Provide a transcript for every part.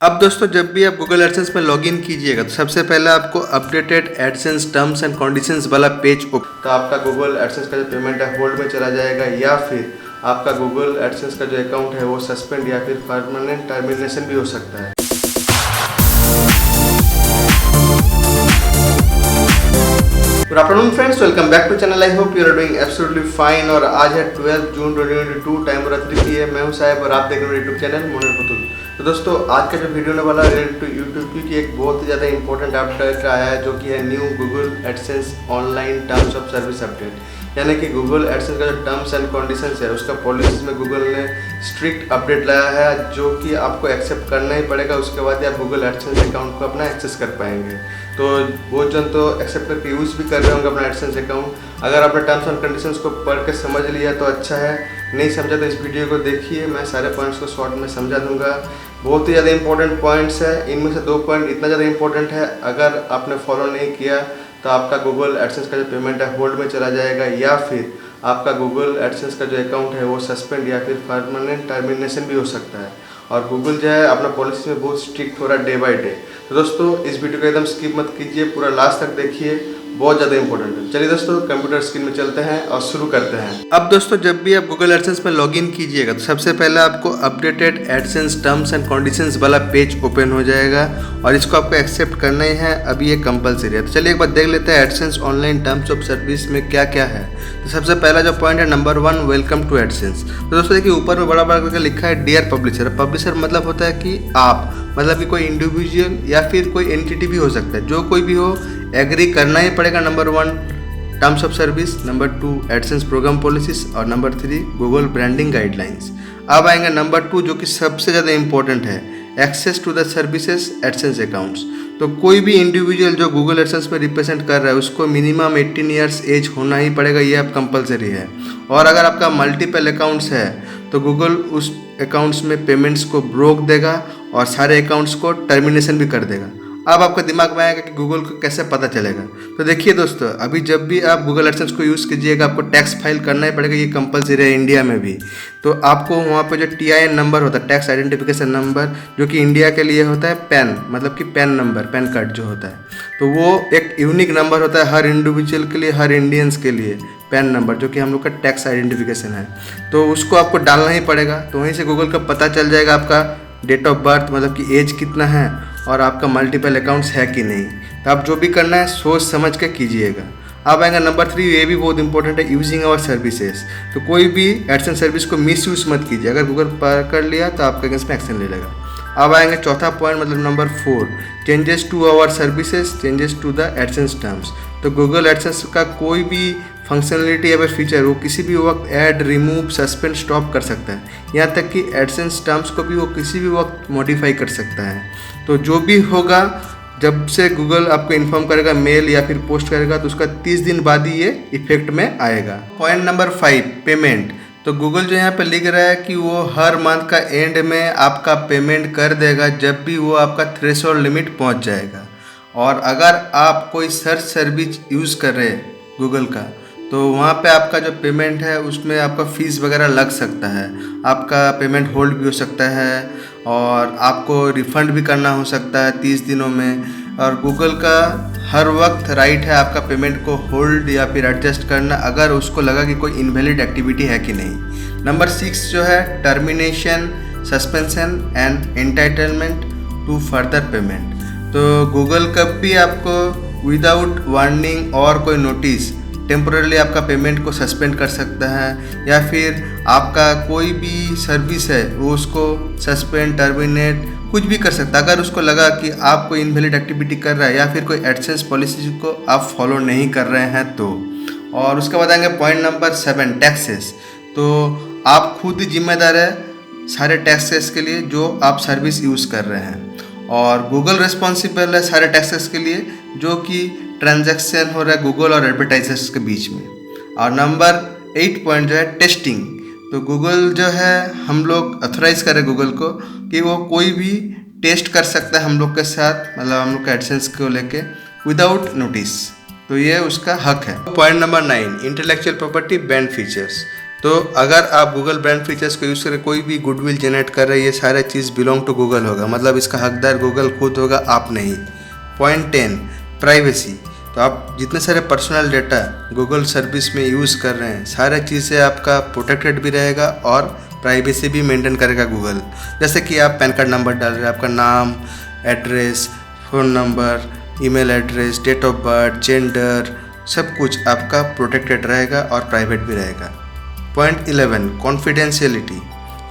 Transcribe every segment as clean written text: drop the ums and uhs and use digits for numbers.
अब दोस्तों जब भी आप गूगल एडसेंस में लॉगिन कीजिएगा तो सबसे पहले आपको updated AdSense terms and conditions वाला पेज तो आपका गूगल एडसेंस का जो पेमेंट है होल्ड में चला जाएगा या फिर आपका गूगल एडसेंस का जो अकाउंट है वो सस्पेंड या फिर परमानेंट टर्मिनेशन भी हो सकता है। Good afternoon friends, welcome back to channel. I hope you are doing absolutely fine. और आज है 12 जून 2022, टाइम हो रहा 3 PM। मैं हूं साहिब और आप देख रहे हैं यूट्यूब चैनल मोनर पुतुल। तो दोस्तों आज का जो वीडियो होने वाला है रिलेटेड टू यूट्यूब की एक बहुत ही ज़्यादा इंपॉर्टेंट अपडेट आया है जो कि है new Google AdSense online terms of service update. यानी कि गूगल एडसेंस का जो टर्म्स एंड कंडीशंस है उसका पॉलिसीज में गूगल ने स्ट्रिक्ट अपडेट लाया है जो कि आपको एक्सेप्ट करना ही पड़ेगा। उसके बाद ही आप गूगल एडसेंस अकाउंट को अपना एक्सेस कर पाएंगे। तो बहुत जन तो एक्सेप्ट करके यूज़ भी कर रहे होंगे अपना एडसेंस अकाउंट। अगर आपने टर्म्स एंड कंडीशंस को पढ़ के समझ लिया तो अच्छा है, नहीं समझा तो इस वीडियो को देखिए, मैं सारे पॉइंट्स को शॉर्ट में समझा दूंगा। बहुत ही ज़्यादा इंपॉर्टेंट पॉइंट्स है, इनमें से 2 पॉइंट इतना ज़्यादा इंपॉर्टेंट है अगर आपने फॉलो नहीं किया तो आपका गूगल एडसेंस का जो पेमेंट है होल्ड में चला जाएगा या फिर आपका गूगल एडसेंस का जो अकाउंट है वो सस्पेंड या फिर परमानेंट टर्मिनेशन भी हो सकता है। और गूगल जो है अपना पॉलिसी में बहुत स्ट्रिक्ट हो रहा है डे बाय डे। तो दोस्तों इस वीडियो को एकदम स्किप मत कीजिए, पूरा लास्ट तक देखिए, बहुत ज़्यादा इंपॉर्टेंट है। चलिए दोस्तों कंप्यूटर स्क्रीन में चलते हैं और शुरू करते हैं। अब दोस्तों जब भी आप गूगल एडसेंस में लॉगिन कीजिएगा तो सबसे पहले आपको updated AdSense terms and conditions वाला पेज ओपन हो जाएगा और इसको आपको एक्सेप्ट करना ही है। अभी ये कंपलसरी है। तो चलिए एक बार देख लेते हैं AdSense online terms of service में क्या क्या है। तो सबसे पहला जो पॉइंट है नंबर 1, वेलकम टू एडसेंस। तो दोस्तों देखिए ऊपर में बड़ा बड़ा करके लिखा है डियर पब्लिशर। पब्लिशर मतलब होता है कि आप, मतलब कि कोई इंडिविजुअल या फिर कोई एंटिटी भी हो सकता है, जो कोई भी हो एग्री करना ही पड़ेगा। Number 1 terms of service, number 2 AdSense program policies और नंबर 3 गूगल ब्रांडिंग गाइडलाइंस। अब आएंगे नंबर 2 जो कि सबसे ज़्यादा इंपॉर्टेंट है, access to the services AdSense accounts. तो कोई भी इंडिविजुअल जो गूगल एडसेंस में रिप्रेजेंट कर रहा है उसको मिनिमम 18 ईयर्स एज होना ही पड़ेगा, ये अब कंपलसरी है। और अगर आपका मल्टीपल अकाउंट्स है तो गूगल उस अकाउंट्स में पेमेंट्स को रोक देगा और सारे अकाउंट्स को टर्मिनेशन भी कर देगा। अब आपका दिमाग में आएगा कि गूगल को कैसे पता चलेगा। तो देखिए दोस्तों, अभी जब भी आप गूगल एडसेंस को यूज़ कीजिएगा आपको टैक्स फाइल करना ही पड़ेगा, ये कंपलसरी है इंडिया में भी। तो आपको वहाँ पे जो TIN नंबर होता है, टैक्स आइडेंटिफिकेशन नंबर, जो कि इंडिया के लिए होता है पैन, मतलब कि पैन नंबर, पैन कार्ड जो होता है, तो वो एक यूनिक नंबर होता है हर इंडिविजुअल के लिए, हर इंडियंस के लिए पैन नंबर, जो कि हम लोग का टैक्स आइडेंटिफिकेशन है। तो उसको आपको डालना ही पड़ेगा। तो वहीं से गूगल का पता चल जाएगा आपका डेट ऑफ बर्थ, मतलब कि एज कितना है और आपका मल्टीपल अकाउंट्स है कि नहीं। तो आप जो भी करना है सोच समझ के कीजिएगा। अब आएगा नंबर 3, ये भी बहुत इंपॉर्टेंट है, यूजिंग आवर सर्विसेज। तो कोई भी एडसेंस सर्विस को मिस यूज़ मत कीजिए, अगर गूगल पकड़ लिया तो आपके अगेंस्ट में एक्शन ले लेगा। अब आएंगे चौथा पॉइंट, मतलब number 4, changes to our services, changes to the AdSense terms. तो गूगल एडसेंस का कोई भी फंक्शनलिटी या फिर फीचर वो किसी भी वक्त ऐड, रिमूव, सस्पेंड, स्टॉप कर सकता है। यहाँ तक कि एडसेंस टर्म्स को भी वो किसी भी वक्त मॉडिफाई कर सकता है। तो जो भी होगा, जब से गूगल आपको इन्फॉर्म करेगा, मेल या फिर पोस्ट करेगा, तो उसका 30 दिन बाद ही ये इफेक्ट में आएगा। Point number 5, payment. तो गूगल जो यहाँ पे लिख रहा है कि वो हर मंथ का एंड में आपका पेमेंट कर देगा जब भी वो आपका थ्रेशोल्ड लिमिट पहुँच जाएगा। और अगर आप कोई सर्च सर्विस यूज़ कर रहे हैं गूगल का, तो वहाँ पे आपका जो पेमेंट है उसमें आपका फ़ीस वगैरह लग सकता है, आपका पेमेंट होल्ड भी हो सकता है और आपको रिफ़ंड भी करना हो सकता है 30 दिनों में। और गूगल का हर वक्त राइट है आपका पेमेंट को होल्ड या फिर एडजस्ट करना, अगर उसको लगा कि कोई इनवैलिड एक्टिविटी है कि नहीं। नंबर 6 जो है termination, suspension and entitlement to further payment. तो गूगल कब भी आपको विदाउट वार्निंग और कोई नोटिस टेम्पोरली आपका पेमेंट को सस्पेंड कर सकता है, या फिर आपका कोई भी सर्विस है वो उसको सस्पेंड, टर्मिनेट कुछ भी कर सकता है अगर उसको लगा कि आप कोई इनवैलिड एक्टिविटी कर रहा है या फिर कोई एडसेंस पॉलिसी को आप फॉलो नहीं कर रहे हैं तो। और उसके बाद आएंगे पॉइंट नंबर 7, टैक्सेस। तो आप खुद जिम्मेदार है सारे टैक्सेस के लिए जो आप सर्विस यूज़ कर रहे हैं, और गूगल रिस्पॉन्सिबल है सारे टैक्सेस के लिए जो कि ट्रांजैक्शन हो रहा है गूगल और एडवर्टाइजर्स के बीच में। और नंबर 8 पॉइंट जो है टेस्टिंग। तो गूगल जो है हम लोग अथोराइज करें गूगल को कि वो कोई भी टेस्ट कर सकता है हम लोग के साथ, मतलब हम लोग का एडसेंस को लेके विदाउट नोटिस। तो ये उसका हक है। Point number 9, intellectual property band features. तो अगर आप गूगल ब्रांड फीचर्स को यूज़ करें, कोई भी गुडविल जनरेट कर रहे हैं, ये सारा चीज़ बिलोंग टू गूगल होगा, मतलब इसका हकदार गूगल खुद होगा, आप नहीं। Point 10, privacy. तो आप जितने सारे पर्सनल डेटा गूगल सर्विस में यूज़ कर रहे हैं, सारे चीज़ें आपका प्रोटेक्टेड भी रहेगा और प्राइवेसी भी मेंटेन करेगा गूगल। जैसे कि आप पैन कार्ड नंबर डाल रहे हैं, आपका नाम, address, phone number, email address, date of birth, gender, सब कुछ आपका प्रोटेक्टेड रहेगा और प्राइवेट भी रहेगा। Point 11, confidentiality.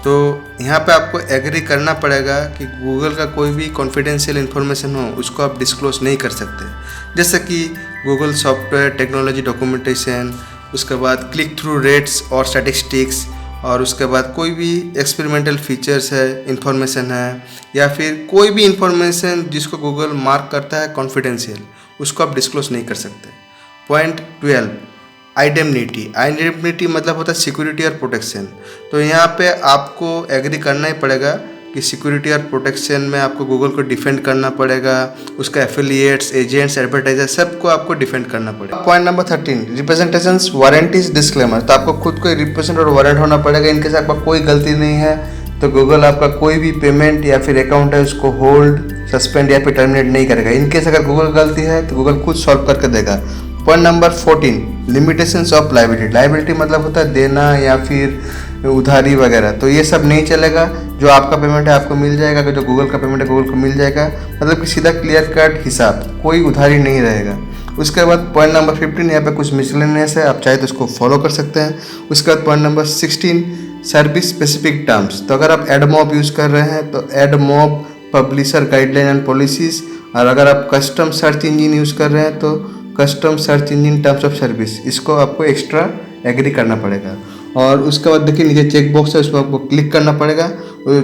तो यहाँ पे आपको एग्री करना पड़ेगा कि गूगल का कोई भी कॉन्फिडेंशियल इन्फॉर्मेशन हो उसको आप डिस्क्लोज नहीं कर सकते। जैसे कि गूगल सॉफ्टवेयर टेक्नोलॉजी डॉक्यूमेंटेशन, उसके बाद क्लिक थ्रू रेट्स और स्टैटिस्टिक्स, और उसके बाद कोई भी एक्सपेरिमेंटल फीचर्स है, इंफॉर्मेशन है, या फिर कोई भी इंफॉर्मेशन जिसको गूगल मार्क करता है कॉन्फिडेंशियल, उसको आप डिस्क्लोज नहीं कर सकते। पॉइंट 12, आइडेंटिटी मतलब होता है सिक्योरिटी और प्रोटेक्शन। तो यहाँ पे आपको एग्री करना ही पड़ेगा कि सिक्योरिटी और प्रोटेक्शन में आपको गूगल को डिफेंड करना पड़ेगा, उसका एफिलिएट्स, एजेंट्स, एडवर्टाइजर, सबको आपको डिफेंड करना पड़ेगा। Point number 13, representations, warranties, disclaimer. तो आपको खुद को रिप्रेजेंट और वारंट होना पड़ेगा। इनके साथ आपका कोई गलती नहीं है तो गूगल आपका कोई भी पेमेंट या फिर अकाउंट है उसको होल्ड, सस्पेंड या फिर टर्मिनेट नहीं करेगा। इनकेस अगर गूगल गलती है तो गूगल खुद सॉल्व करके देगा। Point number 14, limitations of liability. Liability मतलब होता है देना या फिर उधारी वगैरह, तो ये सब नहीं चलेगा। जो आपका पेमेंट है आपको मिल जाएगा, जो गूगल का पेमेंट है गूगल को मिल जाएगा, मतलब कि सीधा क्लियर कट हिसाब, कोई उधारी नहीं रहेगा। उसके बाद पॉइंट नंबर 15, यहाँ पे कुछ मिसलेनियस है, आप चाहे तो उसको फॉलो कर सकते हैं। उसके बाद point number 16, service specific terms. तो अगर आप एडमॉब यूज़ कर रहे हैं तो AdMob publisher guideline and policies, और अगर आप कस्टम सर्च इंजन यूज़ कर रहे हैं तो custom search engine terms of service, इसको आपको एक्स्ट्रा एग्री करना पड़ेगा। और उसके बाद देखिए नीचे चेक बॉक्स है, उसको आपको क्लिक करना पड़ेगा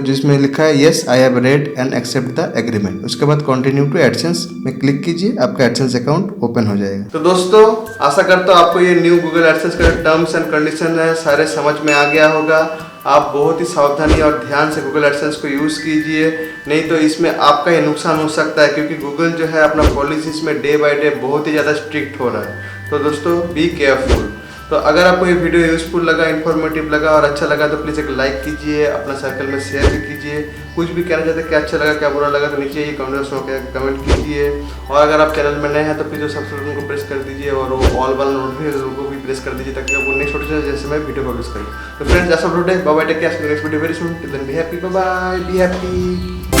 जिसमें लिखा है yes I have read and accept the agreement. उसके बाद कंटिन्यू टू एडसेंस में क्लिक कीजिए, आपका एडसेंस अकाउंट ओपन हो जाएगा। तो दोस्तों आशा करता हूँ आपको ये न्यू गूगल एडसेंस का टर्म्स एंड कंडीशन है सारे समझ में आ गया होगा। आप बहुत ही सावधानी और ध्यान से गूगल एडसेंस को यूज़ कीजिए, नहीं तो इसमें आपका ही नुकसान हो सकता है, क्योंकि गूगल जो है अपना पॉलिसीज में डे बाय डे बहुत ही ज़्यादा स्ट्रिक्ट हो रहा है। तो दोस्तों बी केयरफुल। तो अगर आपको ये वीडियो यूज़फुल लगा, इन्फॉर्मेटिव लगा और अच्छा लगा तो प्लीज़ एक लाइक कीजिए, अपना सर्कल में शेयर भी कीजिए। कुछ भी कहना चाहते हैं क्या अच्छा लगा क्या बुरा लगा तो नीचे ये कमेंट बॉक्स में कमेंट कीजिए। और अगर आप चैनल में नए हैं तो प्लीज़ सब्सक्राइब को प्रेस कर दीजिए और वो ऑल वाला नोटिफिकेशन को भी प्रेस कर दीजिए, ताकि आपको नेक्स्ट नोटिफिकेशन जैसे मैं वीडियो पब्लिश करूँ। तो friends, that's all for today, bye bye, take care, next video very soon, till then be happy, bye bye, be happy.